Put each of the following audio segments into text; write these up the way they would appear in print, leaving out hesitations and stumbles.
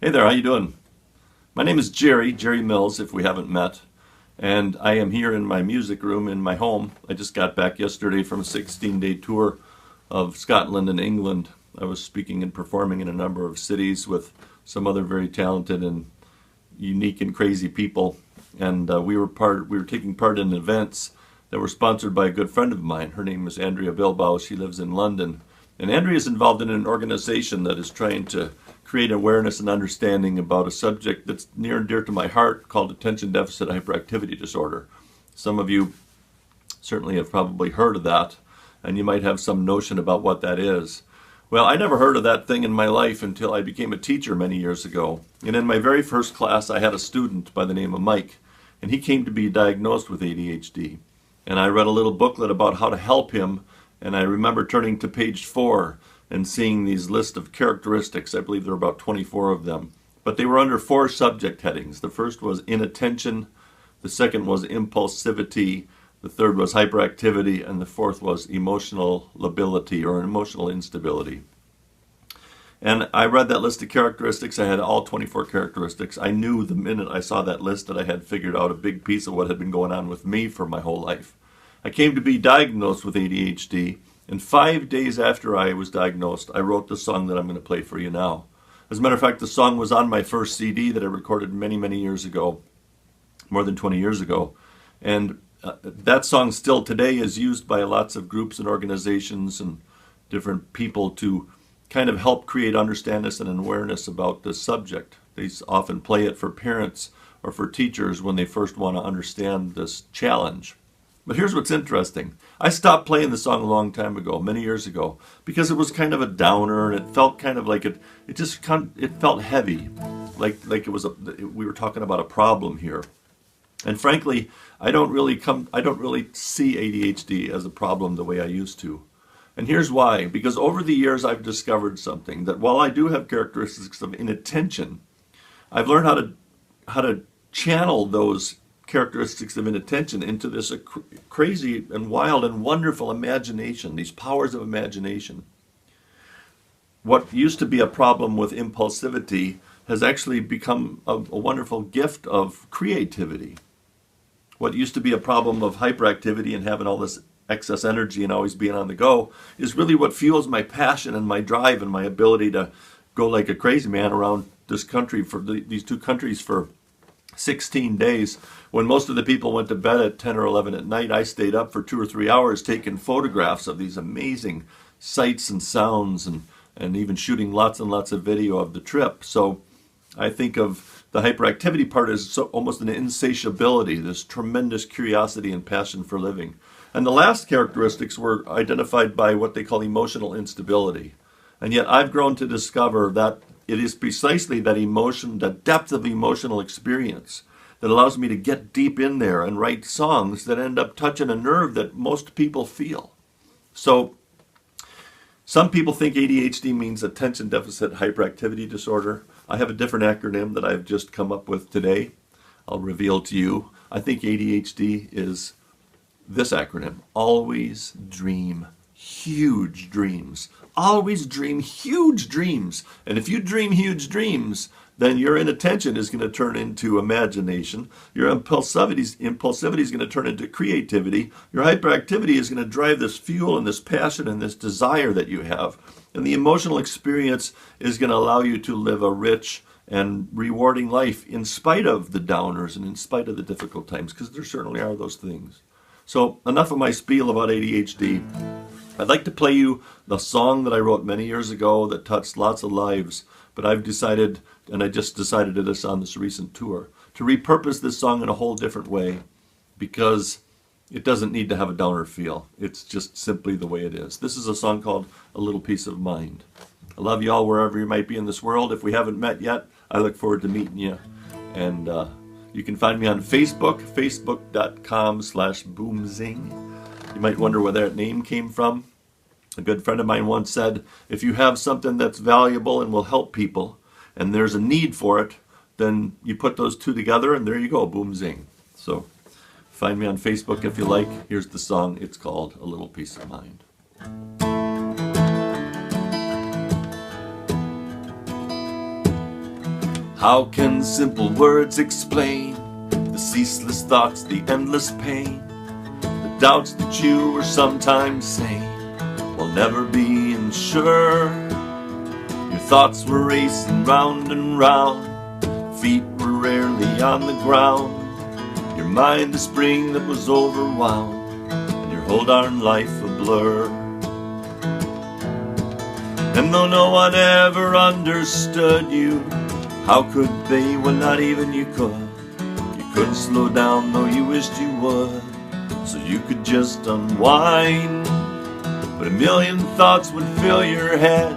Hey there, how you doing? My name is Jerry Mills, if we haven't met, and I am here in my music room in my home. I just got back yesterday from a 16-day tour of Scotland and England. I was speaking and performing in a number of cities with some other very talented and unique and crazy people, and we were taking part in events that were sponsored by a good friend of mine. Her name is Andrea Bilbao. She lives in London. And Andrea is involved in an organization that is trying to create awareness and understanding about a subject that's near and dear to my heart called attention deficit hyperactivity disorder. Some of you certainly have probably heard of that, and you might have some notion about what that is. Well, I never heard of that thing in my life until I became a teacher many years ago. And in my very first class, I had a student by the name of Mike, and he came to be diagnosed with ADHD. And I read a little booklet about how to help him, and I remember turning to page 4 and seeing these list of characteristics. I believe there were about 24 of them. But they were under 4 subject headings. The first was inattention, the second was impulsivity, the third was hyperactivity, and the fourth was emotional lability or emotional instability. And I read that list of characteristics. I had all 24 characteristics. I knew the minute I saw that list that I had figured out a big piece of what had been going on with me for my whole life. I came to be diagnosed with ADHD, and 5 days after I was diagnosed, I wrote the song that I'm going to play for you now. As a matter of fact, the song was on my first CD that I recorded many, many years ago, more than 20 years ago. And that song still today is used by lots of groups and organizations and different people to kind of help create understanding and awareness about this subject. They often play it for parents or for teachers when they first want to understand this challenge. But here's what's interesting. I stopped playing the song a long time ago, many years ago, because it was kind of a downer, and it felt kind of like it felt heavy, like it was we were talking about a problem here. And frankly, I don't really see ADHD as a problem the way I used to. And here's why. Because over the years I've discovered something, that while I do have characteristics of inattention, I've learned how to channel those characteristics of inattention into this crazy and wild and wonderful imagination, these powers of imagination. What used to be a problem with impulsivity has actually become a wonderful gift of creativity. What used to be a problem of hyperactivity and having all this excess energy and always being on the go is really what fuels my passion and my drive and my ability to go like a crazy man around this country for these 2 countries for 16 days. When most of the people went to bed at 10 or 11 at night, I stayed up for 2 or 3 hours taking photographs of these amazing sights and sounds and even shooting lots and lots of video of the trip. So I think of the hyperactivity part as almost an insatiability, this tremendous curiosity and passion for living. And the last characteristics were identified by what they call emotional instability. And yet I've grown to discover that it is precisely that emotion, that depth of emotional experience, that allows me to get deep in there and write songs that end up touching a nerve that most people feel. So some people think ADHD means attention deficit hyperactivity disorder. I have a different acronym that I've just come up with today. I'll reveal to you. I think ADHD is this acronym: always dream huge dreams. Always dream huge dreams. And if you dream huge dreams, then your inattention is going to turn into imagination. Your impulsivity is going to turn into creativity. Your hyperactivity is going to drive this fuel and this passion and this desire that you have. And the emotional experience is going to allow you to live a rich and rewarding life in spite of the downers and in spite of the difficult times, because there certainly are those things. So enough of my spiel about ADHD. I'd like to play you the song that I wrote many years ago that touched lots of lives, but I've decided, and I just decided this on this recent tour, to repurpose this song in a whole different way, because it doesn't need to have a downer feel. It's just simply the way it is. This is a song called A Little Peace of Mind. I love you all wherever you might be in this world. If we haven't met yet, I look forward to meeting you. And you can find me on Facebook, facebook.com/boomzing. You might wonder where that name came from. A good friend of mine once said, if you have something that's valuable and will help people, and there's a need for it, then you put those 2 together, and there you go, boom zing. So find me on Facebook if you like. Here's the song. It's called A Little Peace of Mind. How can simple words explain the ceaseless thoughts, the endless pain, the doubts that you were sometimes saying will never be sure? Your thoughts were racing round and round, feet were rarely on the ground, your mind a spring that was overwound, and your whole darn life a blur. And though no one ever understood you, how could they when not even you could? You couldn't slow down though you wished you would, so you could just unwind. But a million thoughts would fill your head,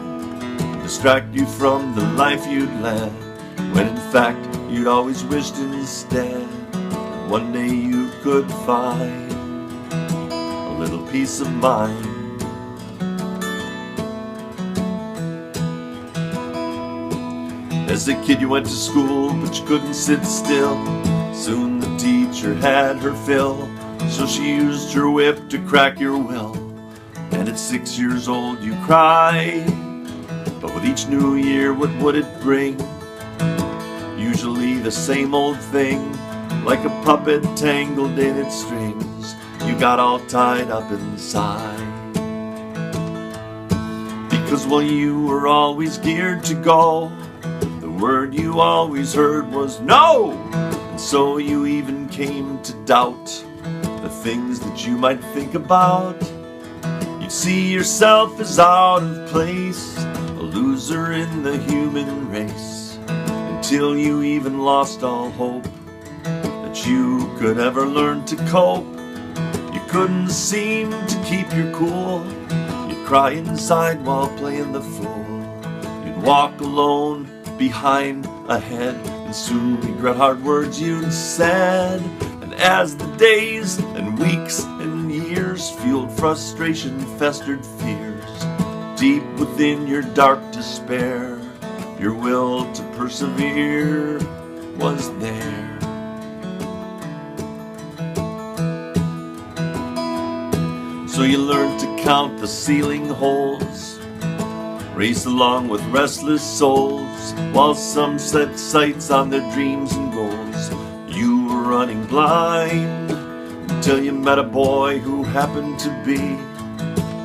distract you from the life you'd led, when in fact you'd always wished instead that one day you could find a little peace of mind. As a kid you went to school, but you couldn't sit still. Soon the teacher had her fill, so she used her whip to crack your will. And at 6 years old you cried, but with each new year what would it bring? Usually the same old thing, like a puppet tangled in its strings. You got all tied up inside, because while you were always geared to go, the word you always heard was no. And so you even came to doubt the things that you might think about. You'd see yourself as out of place, a loser in the human race, until you even lost all hope that you could ever learn to cope. You couldn't seem to keep your cool, you'd cry inside while playing the fool. You'd walk alone behind, ahead, and soon regret hard words you'd said. And as the days and weeks and years fueled frustration, festered fears, deep within your dark despair, your will to persevere was there. So you learned to count the ceiling holes, race along with restless souls, while some set sights on their dreams and goals. You were running blind until you met a boy who happened to be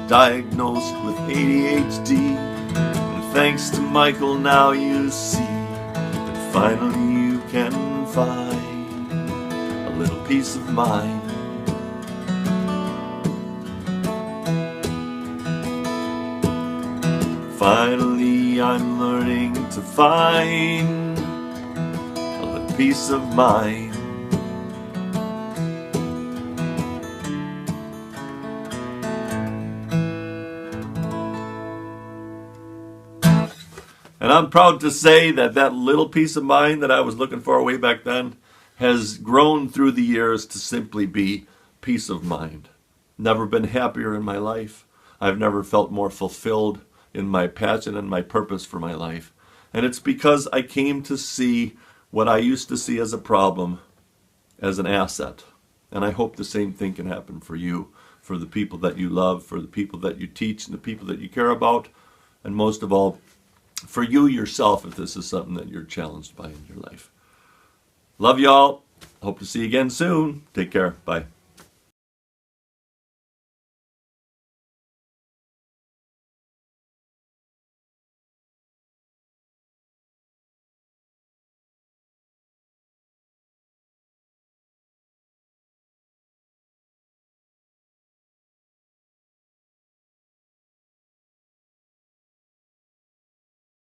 diagnosed with ADHD. And thanks to Michael now you see that finally you can find a little peace of mind. Finally I'm learning to find a little peace of mind. And I'm proud to say that that little peace of mind that I was looking for way back then has grown through the years to simply be peace of mind. Never been happier in my life. I've never felt more fulfilled in my passion and my purpose for my life. And it's because I came to see what I used to see as a problem as an asset. And I hope the same thing can happen for you, for the people that you love, for the people that you teach, and the people that you care about, and most of all, for you yourself, if this is something that you're challenged by in your life. Love y'all. Hope to see you again soon. Take care. Bye.